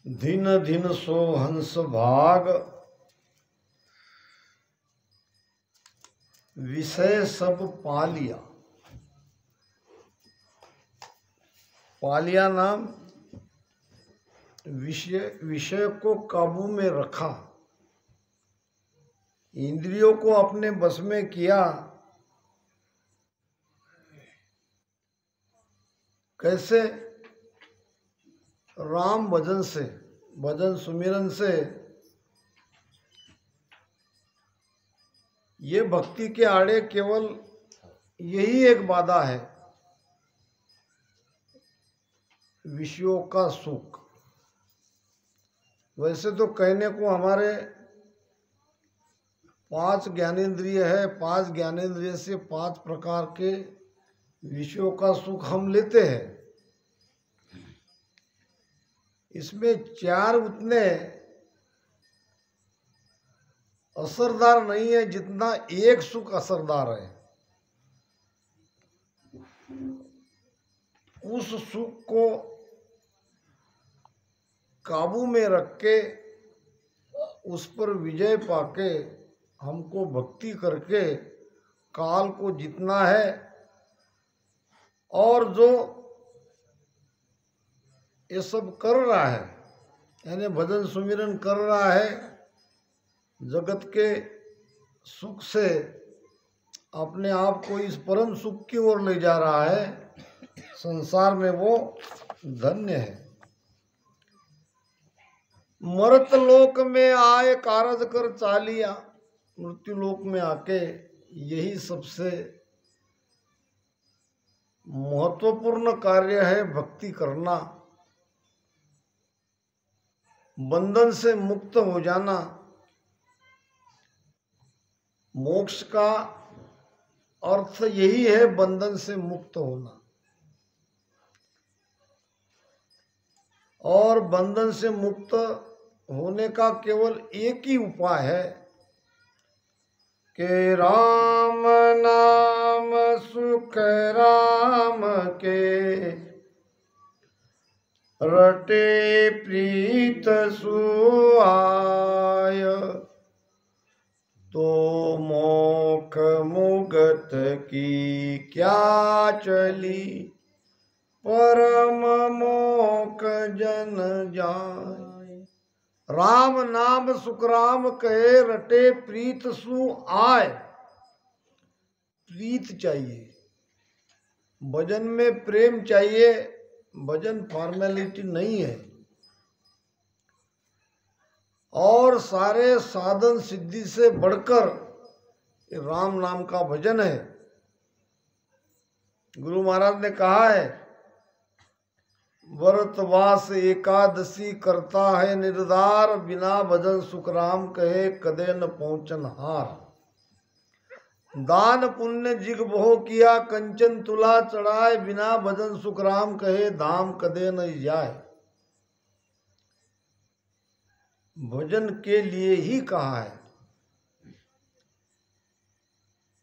धिन धिन सो हंस भाग, विषय सब पा लिया। पा लिया नाम विषय को काबू में रखा, इंद्रियों को अपने बस में किया। कैसे? राम भजन से, भजन सुमिरन से। ये भक्ति के आड़े केवल यही एक बाधा है, विषयों का सुख। वैसे तो कहने को हमारे 5 ज्ञानेंद्रिय है, 5 ज्ञानेंद्रिय से 5 प्रकार के विषयों का सुख हम लेते हैं। इसमें 4 उतने असरदार नहीं है जितना एक सुख असरदार है। उस सुख को काबू में रख के, उस पर विजय पाके, हमको भक्ति करके काल को जीतना है। और जो ये सब कर रहा है, यानी भजन सुमिरन कर रहा है, जगत के सुख से अपने आप को इस परम सुख की ओर ले जा रहा है, संसार में वो धन्य है। मरत लोक में आए कारज कर चालिया, मृत्यु लोक में आके यही सबसे महत्वपूर्ण कार्य है, भक्ति करना, बंधन से मुक्त हो जाना। मोक्ष का अर्थ यही है, बंधन से मुक्त होना। और बंधन से मुक्त होने का केवल एक ही उपाय है कि राम नाम सुख राम के, रटे प्रीत सुआय, तो मोख मुगत की क्या चली, परम मोक जन जाय। राम नाम सुख राम कहे, रटे प्रीत सु आय। प्रीत चाहिए, भजन में प्रेम चाहिए। भजन फॉर्मेलिटी नहीं है, और सारे साधन सिद्धि से बढ़कर राम नाम का भजन है। गुरु महाराज ने कहा है, व्रतवास एकादशी करता है निर्धार, बिना भजन सुख राम कहे कदे न पहुंचन हार। दान पुण्य जिग बहु किया, कंचन तुला चढ़ाए, बिना भजन सुख राम कहे धाम कदे न जाए। भजन के लिए ही कहा है।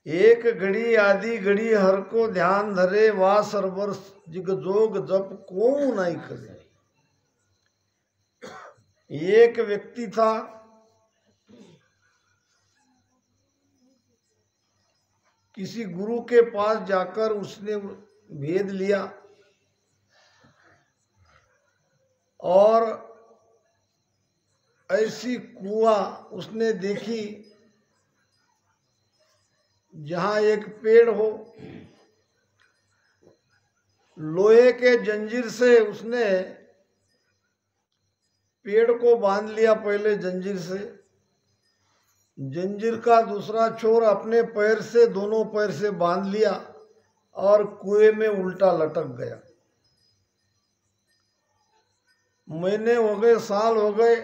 एक घड़ी आदि घड़ी हर को ध्यान धरे, वा सरवर जिग जोग जप को नहीं करे। एक व्यक्ति था, किसी गुरु के पास जाकर उसने भेद लिया और ऐसी कुआं उसने देखी जहां एक पेड़ हो। लोहे के जंजीर से उसने पेड़ को बांध लिया, पहले जंजीर से, जंजीर का दूसरा छोर अपने पैर से, दोनों पैर से बांध लिया और कुएं में उल्टा लटक गया। महीने हो गए, साल हो गए,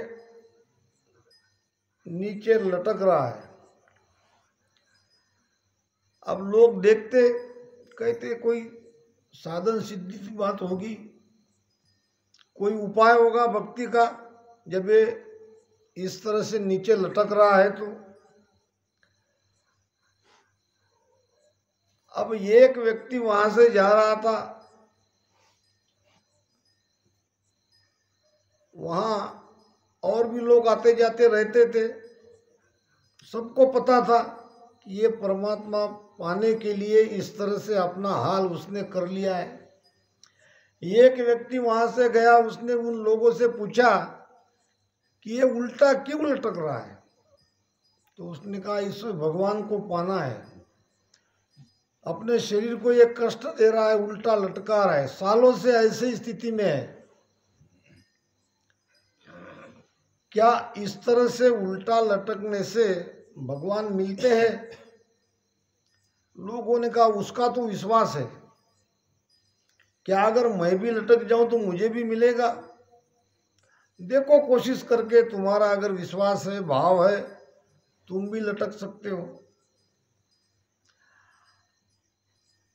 नीचे लटक रहा है। अब लोग देखते, कहते कोई साधन सिद्धि की बात होगी, कोई उपाय होगा भक्ति का, जब ये इस तरह से नीचे लटक रहा है तो। अब एक व्यक्ति वहां से जा रहा था, वहाँ और भी लोग आते जाते रहते थे। सबको पता था कि ये परमात्मा पाने के लिए इस तरह से अपना हाल उसने कर लिया है। एक व्यक्ति वहाँ से गया, उसने उन लोगों से पूछा कि ये उल्टा क्यों लटक रहा है? तो उसने कहा ईश्वर भगवान को पाना है, अपने शरीर को ये कष्ट दे रहा है, उल्टा लटका रहा है, सालों से ऐसी स्थिति में है। क्या इस तरह से उल्टा लटकने से भगवान मिलते हैं? लोगों ने कहा उसका तो विश्वास है, क्या अगर मैं भी लटक जाऊं तो मुझे भी मिलेगा? देखो कोशिश करके, तुम्हारा अगर विश्वास है, भाव है, तुम भी लटक सकते हो।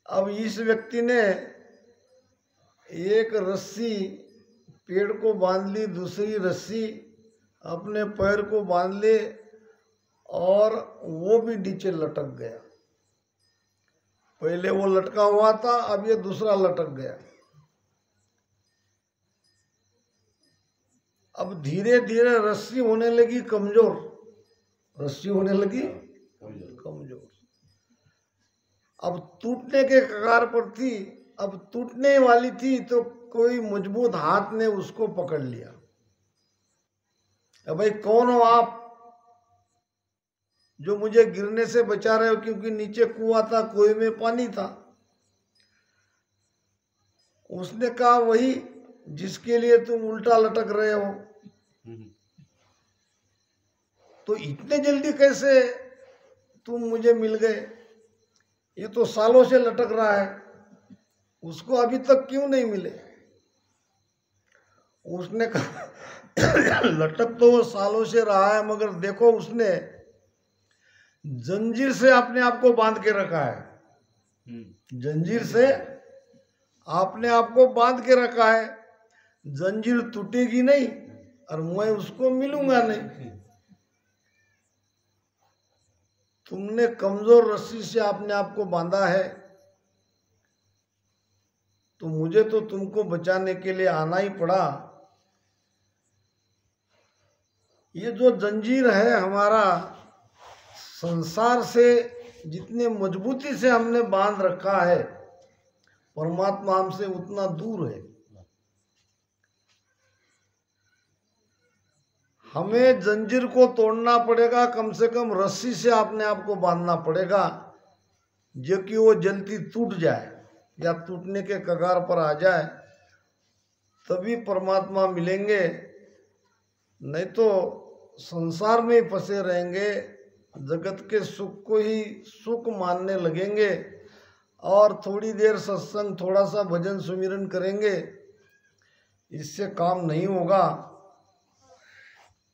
अब इस व्यक्ति ने एक रस्सी पेड़ को बांध ली, दूसरी रस्सी अपने पैर को बांध ले और वो भी नीचे लटक गया। पहले वो लटका हुआ था, अब ये दूसरा लटक गया। अब धीरे धीरे रस्सी होने लगी कमजोर, रस्सी होने लगी कमजोर। अब टूटने के कगार पर थी, अब टूटने वाली थी तो कोई मजबूत हाथ ने उसको पकड़ लिया। अब भाई कौन हो आप जो मुझे गिरने से बचा रहे हो? क्योंकि नीचे कुआं था, कुएं में पानी था। उसने कहा वही जिसके लिए तुम उल्टा लटक रहे हो। तो इतने जल्दी कैसे तुम मुझे मिल गए? ये तो सालों से लटक रहा है, उसको अभी तक क्यों नहीं मिले? उसने कहा लटक तो वो सालों से रहा है, मगर देखो उसने जंजीर से अपने आप को बांध के रखा है। जंजीर से आपने आपको बांध के रखा है। जंजीर टूटेगी नहीं और मैं उसको मिलूंगा नहीं। तुमने कमजोर रस्सी से आपने आपको बांधा है, तो मुझे तो तुमको बचाने के लिए आना ही पड़ा। ये जो जंजीर है हमारा, संसार से जितने मजबूती से हमने बांध रखा है, परमात्मा हमसे उतना दूर है। हमें जंजीर को तोड़ना पड़ेगा, कम से कम रस्सी से अपने आप को बांधना पड़ेगा, जो कि वो जल्दी टूट जाए या टूटने के कगार पर आ जाए, तभी परमात्मा मिलेंगे। नहीं तो संसार में ही फंसे रहेंगे, जगत के सुख को ही सुख मानने लगेंगे और थोड़ी देर सत्संग, थोड़ा सा भजन सुमिरन करेंगे, इससे काम नहीं होगा।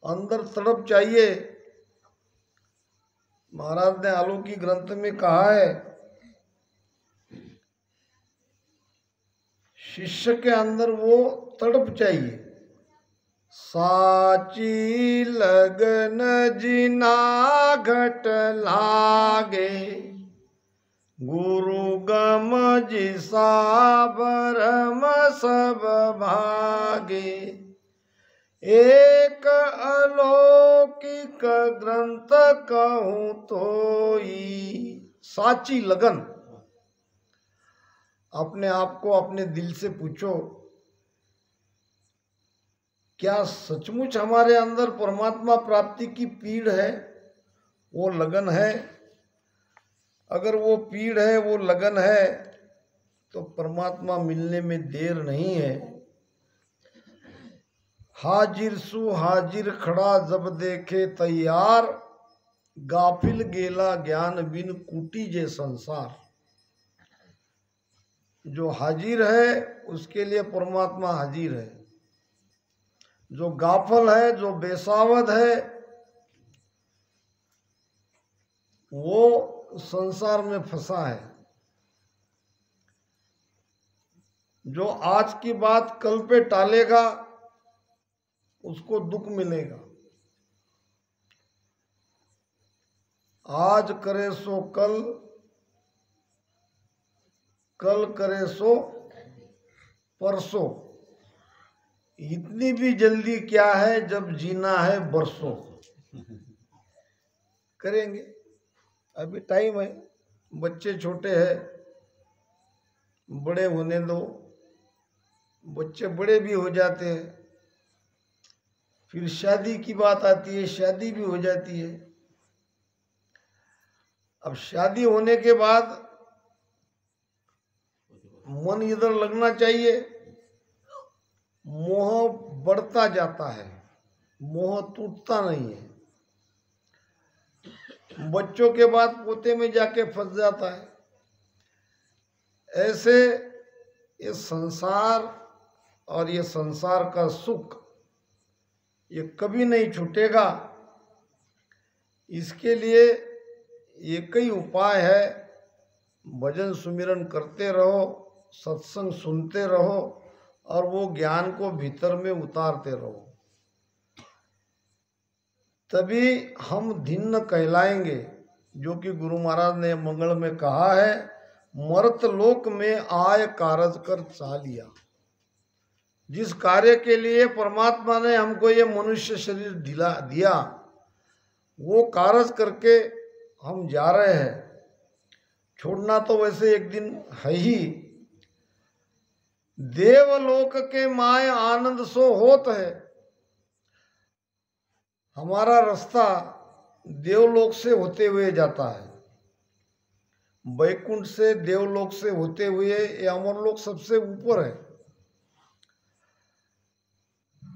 अंदर तड़प चाहिए। महाराज ने आलोकी ग्रंथ में कहा है, शिष्य के अंदर वो तड़प चाहिए। साची लगन जिना घट लागे, गुरु गम जिसा भरम सब भागे। एक अलौकिक ग्रंथ कहूँ तोई। साची लगन। अपने आप को अपने दिल से पूछो, क्या सचमुच हमारे अंदर परमात्मा प्राप्ति की पीड़ है, वो लगन है? अगर वो पीड़ है, वो लगन है, तो परमात्मा मिलने में देर नहीं है। हाजिर सु हाजिर खड़ा जब देखे तैयार, गाफिल गेला ज्ञान बिन कूटी जे संसार। जो हाजिर है उसके लिए परमात्मा हाजिर है। जो गाफल है, जो बेसावध है, वो संसार में फंसा है। जो आज की बात कल पे टालेगा, उसको दुख मिलेगा। आज करे सो कल, कल करे सो परसों। इतनी भी जल्दी क्या है जब जीना है बरसों। करेंगे, अभी टाइम है, बच्चे छोटे हैं, बड़े होने दो, बच्चे बड़े भी हो जाते हैं, फिर शादी की बात आती है, शादी भी हो जाती है। अब शादी होने के बाद मन इधर लगना चाहिए, मोह बढ़ता जाता है, मोह टूटता नहीं है, बच्चों के बाद पोते में जाके फंस जाता है। ऐसे ये संसार और ये संसार का सुख ये कभी नहीं छूटेगा। इसके लिए एक ही उपाय है, भजन सुमिरन करते रहो, सत्संग सुनते रहो और वो ज्ञान को भीतर में उतारते रहो, तभी हम धन्य कहलाएंगे। जो कि गुरु महाराज ने मंगल में कहा है, मर्त लोक में आय कारज कर चालिया। जिस कार्य के लिए परमात्मा ने हमको ये मनुष्य शरीर दिया, वो कारज करके हम जा रहे हैं। छोड़ना तो वैसे एक दिन है ही। देवलोक के माय आनंद सो होत है। हमारा रास्ता देवलोक से होते हुए जाता है, वैकुंठ से देवलोक से होते हुए ये अमरलोक सबसे ऊपर है।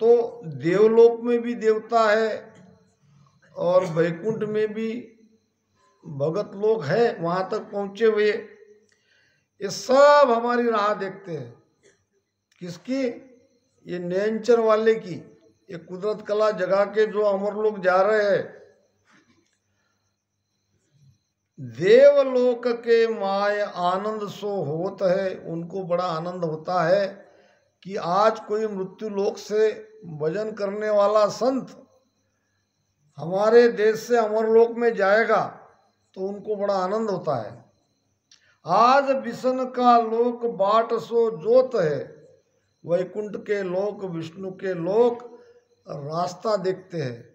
तो देवलोक में भी देवता है और वैकुंठ में भी भगत लोग है, वहां तक पहुंचे हुए। ये सब हमारी राह देखते हैं। किसकी? ये नैनचर वाले की। ये कुदरत कला जगा के जो अमर लोग जा रहे हैं। देवलोक के माय आनंद सो होत है। उनको बड़ा आनंद होता है कि आज कोई मृत्यु लोक से भजन करने वाला संत हमारे देश से अमरलोक में जाएगा, तो उनको बड़ा आनंद होता है। आज विष्णु का लोक बाट सो जोत है। वैकुंठ के लोक, विष्णु के लोक रास्ता देखते हैं।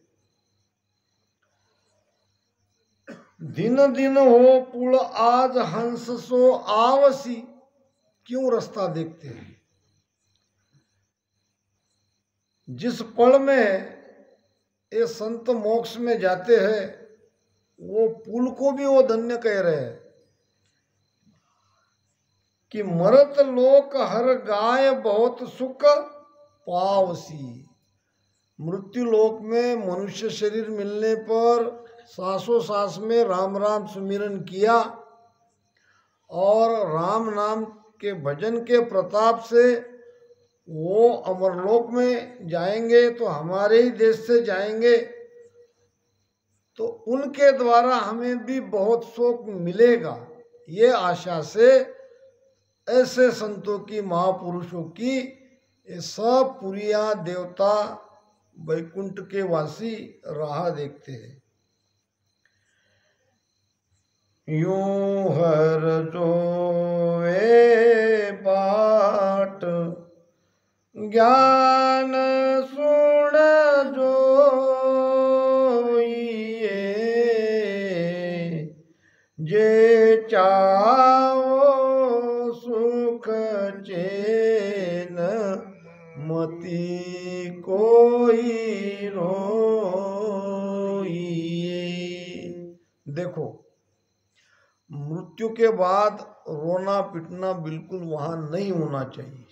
दिन दिन हो पुल आज हंस सो आवसी। क्यों रास्ता देखते हैं? जिस पल में ये संत मोक्ष में जाते हैं, वो पुल को भी वो धन्य कह रहे हैं कि मरत लोक हर गाय बहुत सुख पावसी। मृत्यु लोक में मनुष्य शरीर मिलने पर सांसों सांस में राम राम सुमिरन किया और राम नाम के भजन के प्रताप से वो अमरलोक में जाएंगे, तो हमारे ही देश से जाएंगे, तो उनके द्वारा हमें भी बहुत सुख मिलेगा। ये आशा से ऐसे संतों की, महापुरुषों की, ये सब पुरिया देवता वैकुंठ के वासी राह देखते हैं। यूं हर जोए पाठ ज्ञान सुन जोइए। जे चाओ सुख चैन मति कोई रोइए। देखो, मृत्यु के बाद रोना पिटना बिल्कुल वहां नहीं होना चाहिए।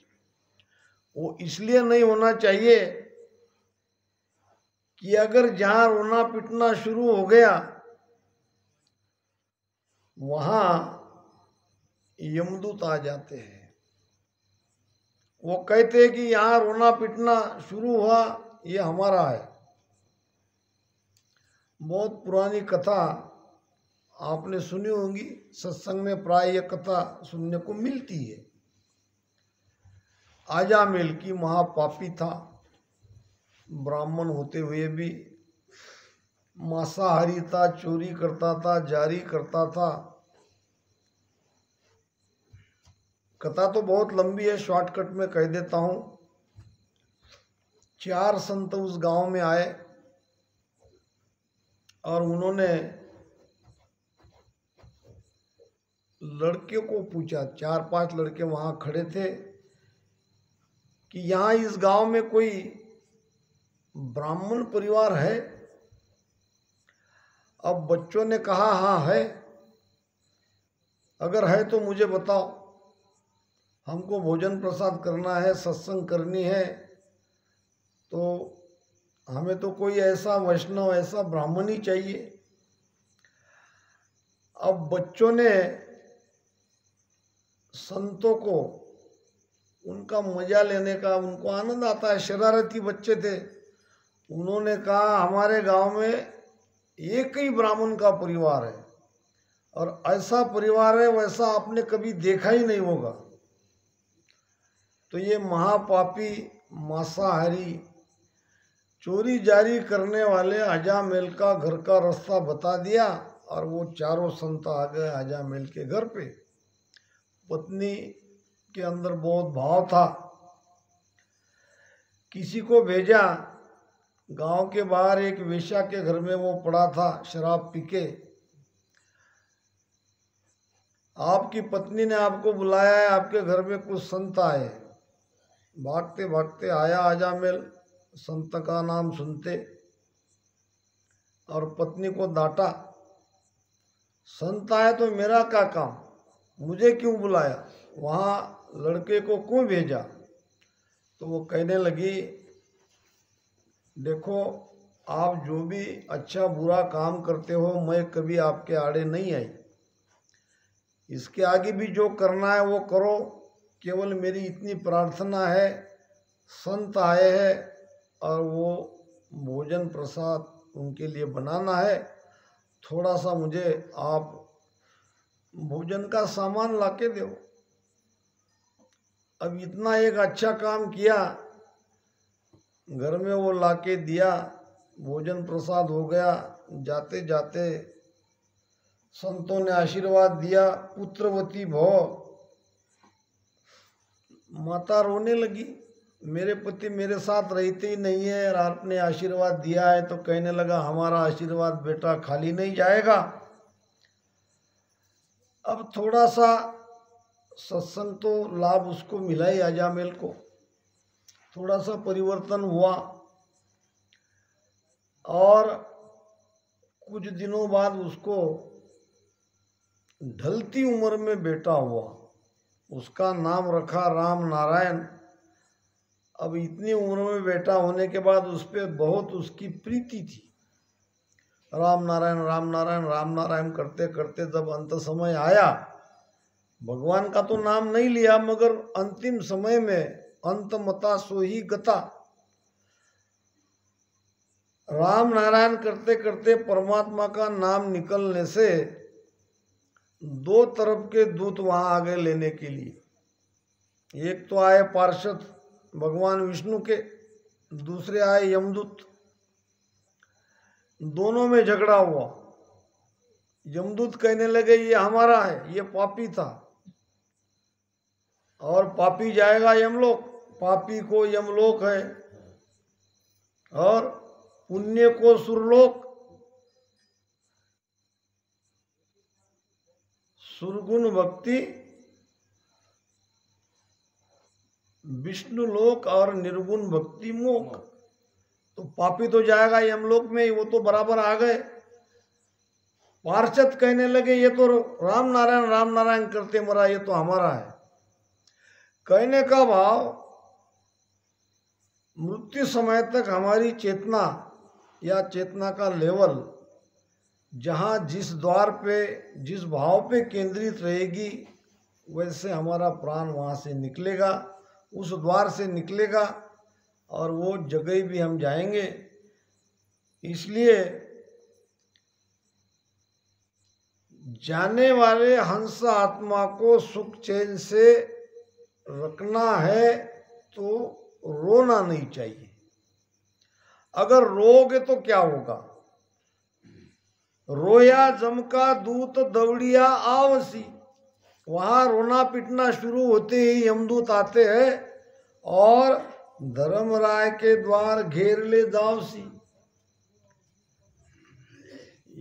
वो इसलिए नहीं होना चाहिए कि अगर जहां रोना पिटना शुरू हो गया, वहां यमदूत आ जाते हैं। वो कहते हैं कि यहाँ रोना पिटना शुरू हुआ, ये हमारा है। बहुत पुरानी कथा आपने सुनी होंगी, सत्संग में प्राय यह कथा सुनने को मिलती है। आजामेल की महापापी था, ब्राह्मण होते हुए भी मांसाहारी था, चोरी करता था, जारी करता था। कथा तो बहुत लंबी है, शॉर्टकट में कह देता हूँ। 4 संत उस गांव में आए और उन्होंने लड़के को पूछा, 4-5 लड़के वहां खड़े थे, कि यहाँ इस गांव में कोई ब्राह्मण परिवार है? अब बच्चों ने कहा हाँ है, अगर है तो मुझे बताओ, हमको भोजन प्रसाद करना है, सत्संग करनी है, तो हमें तो कोई ऐसा वैष्णव, ऐसा ब्राह्मण ही चाहिए। अब बच्चों ने संतों को, उनका मजा लेने का, उनको आनंद आता है, शरारती बच्चे थे, उन्होंने कहा हमारे गांव में एक ही ब्राह्मण का परिवार है और ऐसा परिवार है वैसा आपने कभी देखा ही नहीं होगा। तो ये महापापी, मांसाहारी, चोरी जारी करने वाले हजामेल का घर का रास्ता बता दिया और वो चारों संत आ गए हजामेल के घर पे। पत्नी के अंदर बहुत भाव था, किसी को भेजा, गांव के बाहर एक वेश्या के घर में वो पड़ा था शराब पी के। आपकी पत्नी ने आपको बुलाया है, आपके घर में कुछ संत आए। भागते भागते आया हजामेल, संत का नाम सुनते, और पत्नी को डांटा, संत आए तो मेरा क्या काम, मुझे क्यों बुलाया, वहाँ लड़के को क्यों भेजा? तो वो कहने लगी, देखो आप जो भी अच्छा बुरा काम करते हो, मैं कभी आपके आड़े नहीं आई, इसके आगे भी जो करना है वो करो, केवल मेरी इतनी प्रार्थना है, संत आए हैं और वो भोजन प्रसाद उनके लिए बनाना है, थोड़ा सा मुझे आप भोजन का सामान लाके दो। अब इतना एक अच्छा काम किया, घर में वो लाके दिया, भोजन प्रसाद हो गया। जाते जाते संतों ने आशीर्वाद दिया, पुत्रवती भव। माता रोने लगी, मेरे पति मेरे साथ रहते ही नहीं है और आपने आशीर्वाद दिया है। तो कहने लगा, हमारा आशीर्वाद बेटा खाली नहीं जाएगा। अब थोड़ा सा सत्संग तो लाभ उसको मिला ही, हजामेल को थोड़ा सा परिवर्तन हुआ और कुछ दिनों बाद उसको ढलती उम्र में बेटा हुआ, उसका नाम रखा राम नारायण। अब इतनी उम्र में बेटा होने के बाद उस पर बहुत उसकी प्रीति थी, राम नारायण राम नारायण राम नारायण करते करते जब अंत समय आया, भगवान का तो नाम नहीं लिया, मगर अंतिम समय में अंत मता सोही गता, राम नारायण करते करते परमात्मा का नाम निकलने से 2 तरफ के दूत वहां आ गए लेने के लिए। एक तो आए पार्षद भगवान विष्णु के, दूसरे आए यमदूत। दोनों में झगड़ा हुआ। यमदूत कहने लगे ये हमारा है, ये पापी था और पापी जाएगा यमलोक, पापी को यमलोक है और पुण्य को सुरलोक। सुरगुण भक्ति विष्णु लोक और निर्गुण भक्ति मोक। तो पापी तो जाएगा यमलोक में, वो तो बराबर आ गए। पार्षद कहने लगे ये तो राम नारायण करते मरा, ये तो हमारा है। कहने का भाव, मृत्यु समय तक हमारी चेतना या चेतना का लेवल जहाँ जिस द्वार पे जिस भाव पे केंद्रित रहेगी, वैसे हमारा प्राण वहाँ से निकलेगा, उस द्वार से निकलेगा और वो जगह भी हम जाएंगे। इसलिए जाने वाले हंस आत्मा को सुख चैन से रखना है तो रोना नहीं चाहिए। अगर रोगे तो क्या होगा? रोया जम का दूत दौड़िया आवसी। वहां रोना पिटना शुरू होते ही यमदूत आते हैं और धर्मराय के द्वार घेर ले दावसी।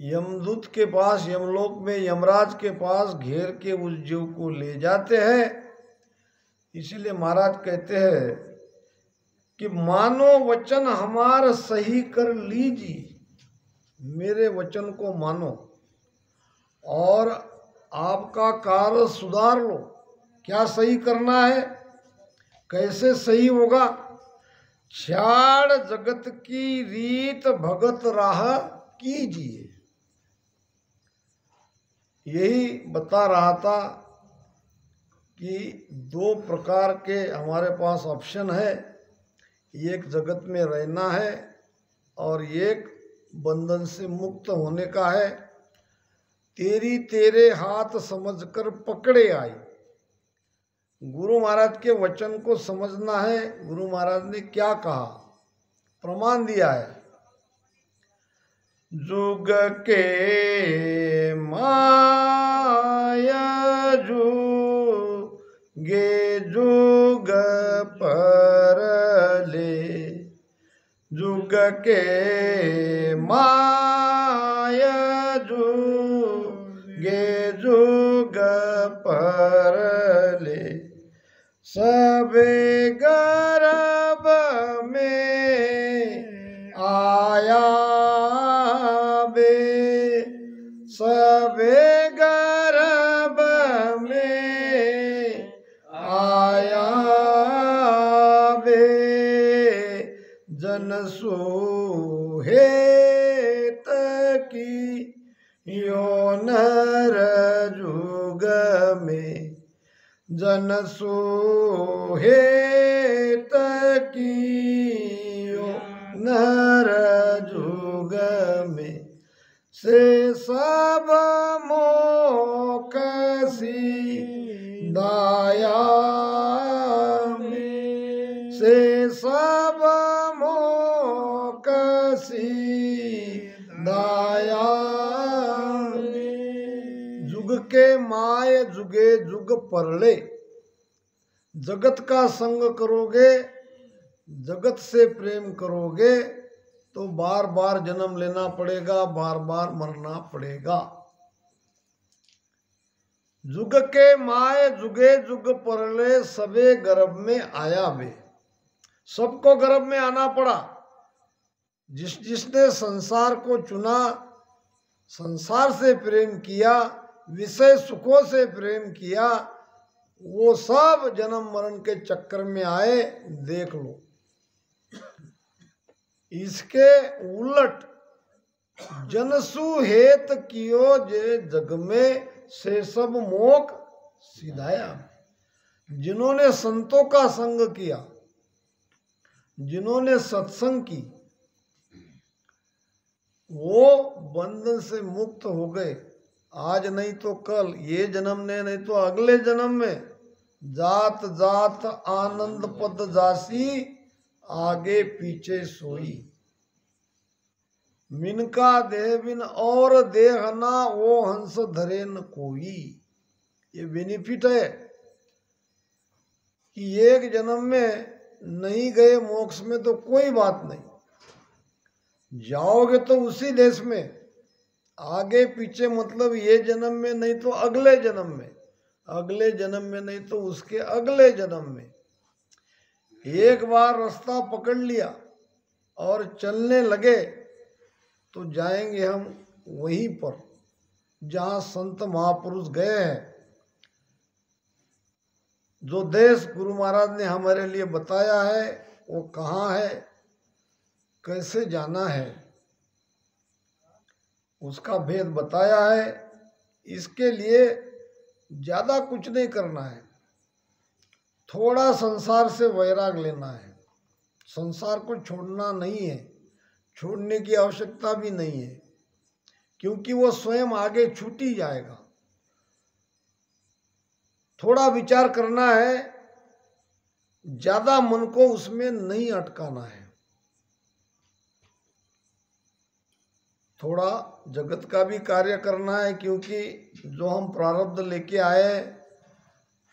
यमदूत के पास, यमलोक में यमराज के पास घेर के उस जीव को ले जाते हैं। इसीलिए महाराज कहते हैं कि मानो वचन हमार सही कर लीजिए, मेरे वचन को मानो और आपका कार्य सुधार लो। क्या सही करना है, कैसे सही होगा? छाड़ जगत की रीत भगत राह कीजिए। यही बता रहा था कि दो प्रकार के हमारे पास ऑप्शन है, एक जगत में रहना है और एक बंधन से मुक्त होने का है। तेरी तेरे हाथ समझकर पकड़े आई। गुरु महाराज के वचन को समझना है। गुरु महाराज ने क्या कहा, प्रमाण दिया है। जुग के माया जुगे जुग परले, जुग के माया जुगे जुग परले, सबे गर्भ में आया सबे गर्भ में आया बे, जन सोहेत की यो नर जुग में, जन सोहेत की यो नर जुग में, से सब मोकसी दाया में, से सब मोकसी दाया में। जुग के माय जुगे जुग परले, जगत का संग करोगे, जगत से प्रेम करोगे तो बार बार जन्म लेना पड़ेगा, बार बार मरना पड़ेगा। जुग के माए जुगे जुग परले, सबे गर्भ में आया बे। सबको गर्भ में आना पड़ा। जिसने संसार को चुना, संसार से प्रेम किया, विषय सुखों से प्रेम किया, वो सब जन्म मरण के चक्कर में आए। देख लो, इसके उलट जनसु हेत कियो जे जग में, से सब मोक सिधाया। जिन्होंने संतों का संग किया, जिन्होंने सत्संग की, वो बंधन से मुक्त हो गए। आज नहीं तो कल, ये जन्म में नहीं तो अगले जन्म में। जात जात आनंद पद जासी, आगे पीछे सोई। मिनका देह बिन और देहना, वो हंस धरे न कोई। ये बेनिफिट है कि एक जन्म में नहीं गए मोक्ष में तो कोई बात नहीं, जाओगे तो उसी देश में। आगे पीछे मतलब ये जन्म में नहीं तो अगले जन्म में, अगले जन्म में नहीं तो उसके अगले जन्म में। एक बार रास्ता पकड़ लिया और चलने लगे तो जाएंगे हम वहीं पर जहाँ संत महापुरुष गए हैं। जो देश गुरु महाराज ने हमारे लिए बताया है वो कहाँ है, कैसे जाना है, उसका भेद बताया है। इसके लिए ज़्यादा कुछ नहीं करना है, थोड़ा संसार से वैराग लेना है। संसार को छोड़ना नहीं है, छोड़ने की आवश्यकता भी नहीं है, क्योंकि वो स्वयं आगे छूट ही जाएगा। थोड़ा विचार करना है, ज़्यादा मन को उसमें नहीं अटकाना है। थोड़ा जगत का भी कार्य करना है, क्योंकि जो हम प्रारब्ध लेके आए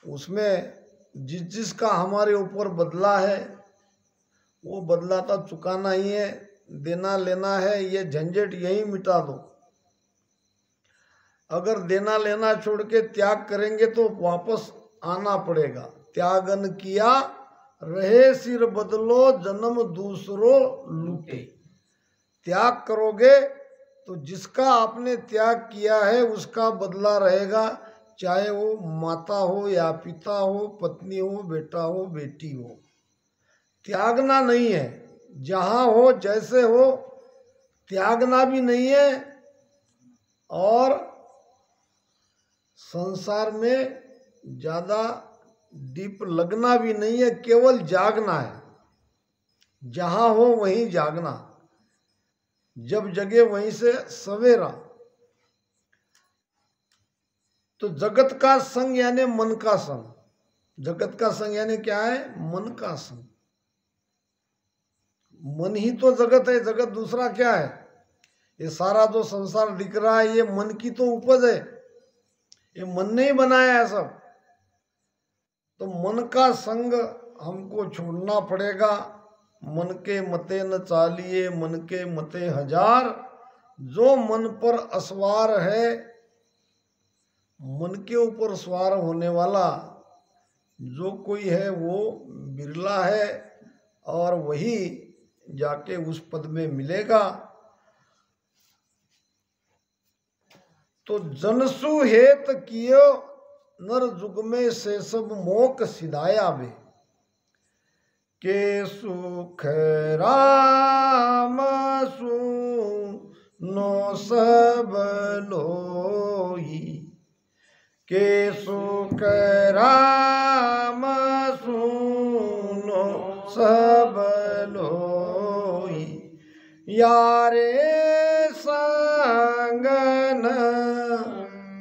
उसमें जिस जिसका हमारे ऊपर बदला है वो बदला तो चुकाना ही है, देना लेना है, ये झंझट यही मिटा दो। अगर देना लेना छोड़ के त्याग करेंगे तो वापस आना पड़ेगा। त्यागन किया रहे सिर बदलो, जन्म दूसरो लूटे। त्याग करोगे तो जिसका आपने त्याग किया है उसका बदला रहेगा, चाहे वो माता हो या पिता हो, पत्नी हो, बेटा हो, बेटी हो। त्यागना नहीं है, जहाँ हो जैसे हो त्यागना भी नहीं है, और संसार में ज़्यादा डीप लगना भी नहीं है, केवल जागना है। जहाँ हो वहीं जागना, जब जगे वहीं से सवेरा। तो जगत का संग यानी मन का संग। जगत का संग यानी क्या है? मन का संग। मन ही तो जगत है, जगत दूसरा क्या है? ये सारा जो संसार दिख रहा है ये मन की तो उपज है, ये मन ने ही बनाया है सब। तो मन का संग हमको छोड़ना पड़ेगा। मन के मते न चालिए, मन के मते हजार। जो मन पर असवार है, मन के ऊपर सवार होने वाला जो कोई है वो बिरला है, और वही जाके उस पद में मिलेगा। तो जनसु हेत कियो नर जुग में से सब मोक सिधाया बे। के सुख राम सुनो सब लोई, के सुख राम सुनो सब लोई। यारे संगन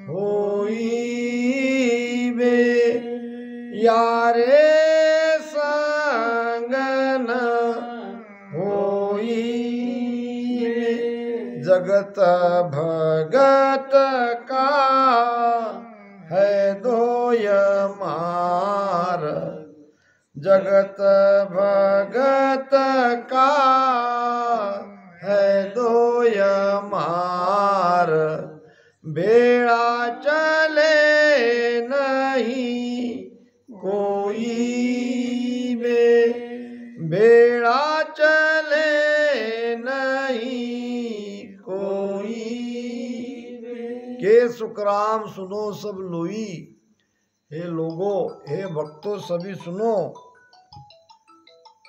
होई बे, यारे संगन होई बे। जगत भगत का है दोय मार, जगत भगत का है दोय मार। बेड़ा चले नहीं कोई बे, बेड़ा चले नहीं कोई बे। के सुखराम सुनो सब लोई। हे लोगो, हे भक्तों, सभी सुनो।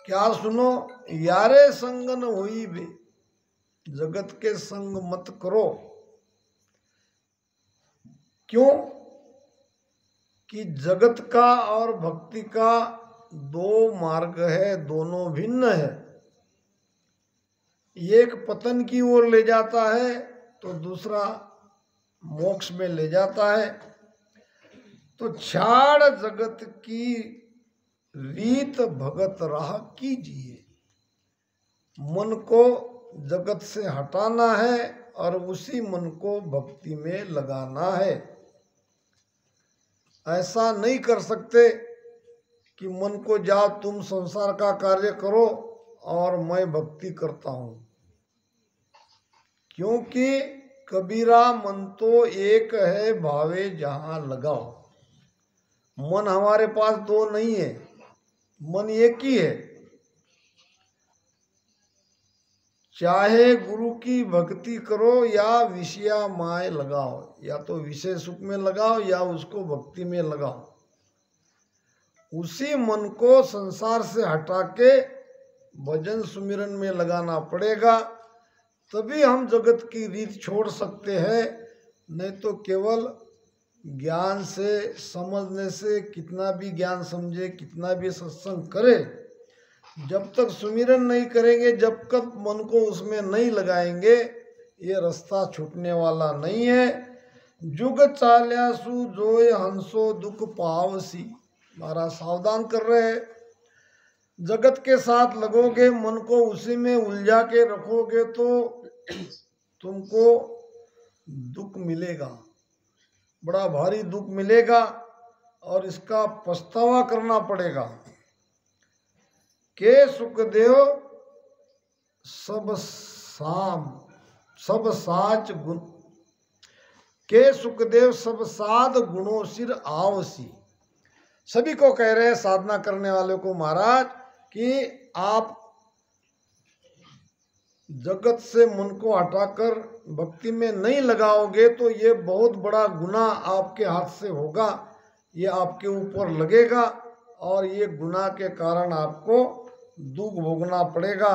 क्या सुनो? यारे संगन होई बे, जगत के संग मत करो। क्यों? कि जगत का और भक्ति का दो मार्ग है, दोनों भिन्न है। एक पतन की ओर ले जाता है तो दूसरा मोक्ष में ले जाता है। तो छाड़ जगत की रीत भगत राह कीजिए। मन को जगत से हटाना है और उसी मन को भक्ति में लगाना है। ऐसा नहीं कर सकते कि मन को जाओ तुम संसार का कार्य करो और मैं भक्ति करता हूँ, क्योंकि कबीरा मन तो एक है, भावे जहाँ लगाओ। मन हमारे पास दो नहीं है, मन एक ही है। चाहे गुरु की भक्ति करो या विषया माय लगाओ, या तो विषय सुख में लगाओ या उसको भक्ति में लगाओ। उसी मन को संसार से हटा के भजन सुमिरन में लगाना पड़ेगा, तभी हम जगत की रीत छोड़ सकते हैं। नहीं तो केवल ज्ञान से, समझने से, कितना भी ज्ञान समझे, कितना भी सत्संग करे, जब तक सुमिरन नहीं करेंगे, जब तक मन को उसमें नहीं लगाएंगे, ये रास्ता छूटने वाला नहीं है। जुग चाल्यासु जोय हंसो दुख पावसी। महाराज सावधान कर रहे हैं। जगत के साथ लगोगे, मन को उसी में उलझा के रखोगे तो तुमको दुख मिलेगा, बड़ा भारी दुख मिलेगा और इसका पछतावा करना पड़ेगा। के सुखदेव सब साच गुण के सुखदेव सब साध गुणों सिर आवसी। सभी को कह रहे हैं साधना करने वालों को महाराज कि आप जगत से मन को हटाकर भक्ति में नहीं लगाओगे तो ये बहुत बड़ा गुनाह आपके हाथ से होगा, ये आपके ऊपर लगेगा और ये गुनाह के कारण आपको दुख भोगना पड़ेगा।